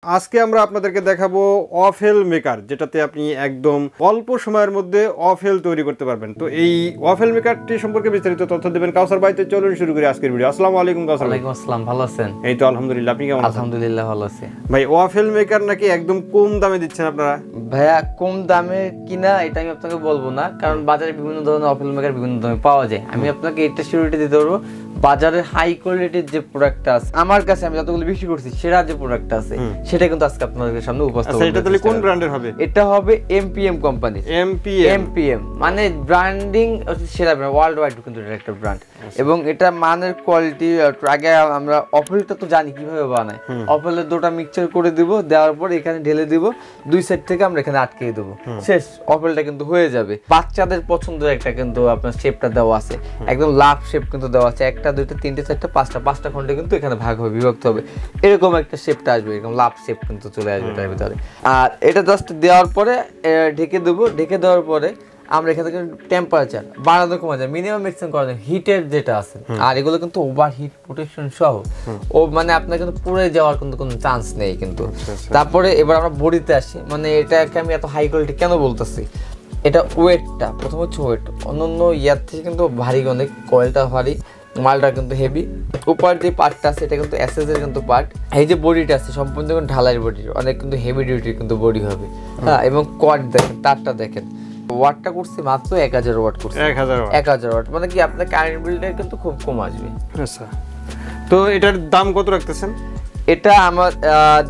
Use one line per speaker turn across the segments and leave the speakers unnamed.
আজকে আমরা আপনাদেরকে দেখাবো ওয়াফেল মেকার, যেটাতে আপনি একদম অল্প সময়ের মধ্যে ওয়াফেল তৈরি করতে পারবেন। তো এই ওয়াফেল মেকারটি সম্পর্কে বিস্তারিত তথ্য দেবেন কাউসার ভাই। তো চলুন শুরু করি আজকের ভিডিও। আসসালামু আলাইকুম কাউসার ভাই।
ওয়ালাইকুম আসসালাম, ভালো আছেন?
এই তো আলহামদুলিল্লাহ, আপনি কেমন আছেন?
আলহামদুলিল্লাহ ভালো আছি
ভাই। ওয়াফেল মেকার নাকি একদম কম দামে দিচ্ছেন আপনারা?
ভাইয়া, কম দামে কিনা এটা আমি আপনাকে বলবো না, কারণ বাজারে বিভিন্ন ধরনের ওয়াফেল মেকার বিভিন্ন দামে পাওয়া যায়। আমি আপনাকে এটা সিউরিটি দিতে পারবো, বাজারের হাই কোয়ালিটির যে প্রোডাক্টটা আছে আমার কাছে, আমি যতগুলো বিক্রি করছি সেরা যে প্রোডাক্টটা আছে সেটা কিন্তু আজকে আপনাদের সামনে উপস্থাপন করব।
এটা তাহলে কোন ব্র্যান্ডের হবে?
এটা হবে এমপিএম কোম্পানি। এমপিএম মানে ব্র্যান্ডিং সেরা ব্র্যান্ড, ওয়ার্ল্ড ওয়াইড কিন্তু এটা একটা ব্র্যান্ড, এবং এটা মানের কোয়ালিটি। আগে আমরা অফেলটা তো জানি কিভাবে বানায়। অফেলের দুটো মিক্সচার করে দিব, দেওয়ার পর এখানে ঢেলে দিব, দুই সাইড থেকে আমরা এখানে আটকে দেবো, শেষ। অফেলটা কিন্তু হয়ে যাবে। বাচ্চাদের পছন্দের একটা কিন্তু আপনার শেপটা দেওয়া আছে, একদম লাভ শেপ কিন্তু দেওয়া আছে। একটা দুইটা তিনটে চারটা পাঁচটা খন্ডে কিন্তু এখানে ভাগ হবে, বিভক্ত হবে, এরকম একটা শেপটা আসবে, এরকম লাভ শেপ কিন্তু চলে আসবে এটার ভিতরে। আর এটা জাস্ট দেওয়ার পরে ঢেকে দেবো। ঢেকে দেওয়ার পরে আমরা এখান থেকে টেম্পারেচার বাড়ানো কমা যায়, মিনিমাম মেক্সিমাম করা যায়, হিটের যেটা আছে। আর এগুলো কিন্তু ওভার হিট প্রোটেকশন সহ, ও মানে আপনার কিন্তু পুড়ে যাওয়ার কিন্তু কোনো চান্স নেই কিন্তু। তারপরে এবার আমরা বডিতে আসি, মানে এটাকে আমি এত হাই কোয়ালিটি কেন বলতেছি, এটা ওয়েটটা প্রথম হচ্ছে ওয়েট, অন্যান্য ইয়ার থেকে কিন্তু ভারী, অনেক কয়েলটা ভারী, মালটা কিন্তু হেভি। উপর যে পার্টটা আছে এটা কিন্তু এসএসের কিন্তু পার্ট। এই যে বডিটা আছে সম্পূর্ণ কিন্তু ঢালাই বডি, অনেক কিন্তু হেভি ডিউটি কিন্তু বডি হবে। হ্যাঁ, এবং কোয়াড দেখেন, তারটা দেখেন, ওয়াটটা করছি মাত্র 1000 ওয়াট করছি। 1000 ওয়াট মানে কি আপনার কারেন্ট বিলটা কিন্তু খুব কম আসবে।
আচ্ছা, তো এটার দাম কত রাখতেছেন?
এটা আমার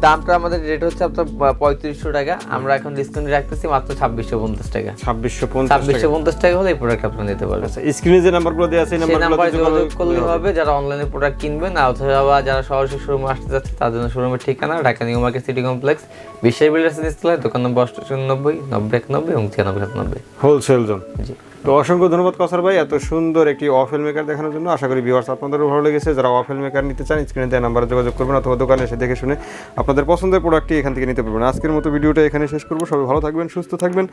দামটা আমাদের রেট হচ্ছে আপনার 3500 টাকা। আমরা এখন ডিসকাউন্ট রাখতেছি মাত্র 2650 টাকা। 2650 টাকা হলে এই প্রোডাক্ট আপনি নিতে পারবেন।
আচ্ছা, স্ক্রিনে যে নাম্বারগুলো দেওয়া আছে এই নাম্বারগুলোতে যোগাযোগ
করলে হবে। যারা অনলাইনে প্রোডাক্ট কিনবেন, অথবা যারা সরাসরি শোরুমে আসতে যাচ্ছে তাদের জন্য শোরুমের ঠিকানা Dhaka new market city complex, বিশ্বাস বিল্ডার্স ডিসপ্লে, দোকান নম্বর 9890 9091 এবং 9697
হোলসেল জোন।
জি,
তো অসংখ্য ধন্যবাদ কাউসার ভাই এত সুন্দর একটি ওয়াফেল মেকার দেখানোর জন্য। আশা করি ভিউয়ার্স আপনাদেরও ভালো লেগেছে। যারা ওয়াফেল মেকার নিতে চান স্ক্রিনে দেওয়া নাম্বারে যোগাযোগ করবেন, অথবা দোকানে এসে দেখে শুনে আপনাদের পছন্দের প্রোডাক্টটি এখান থেকে নিতে পারবেন। আজকের মতো ভিডিওটা এখানে শেষ করব। সবাই ভালো থাকবেন, সুস্থ থাকবেন,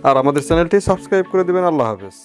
আর আমাদের চ্যানেলটি সাবস্ক্রাইব করে দেবেন। আল্লাহ হাফেজ।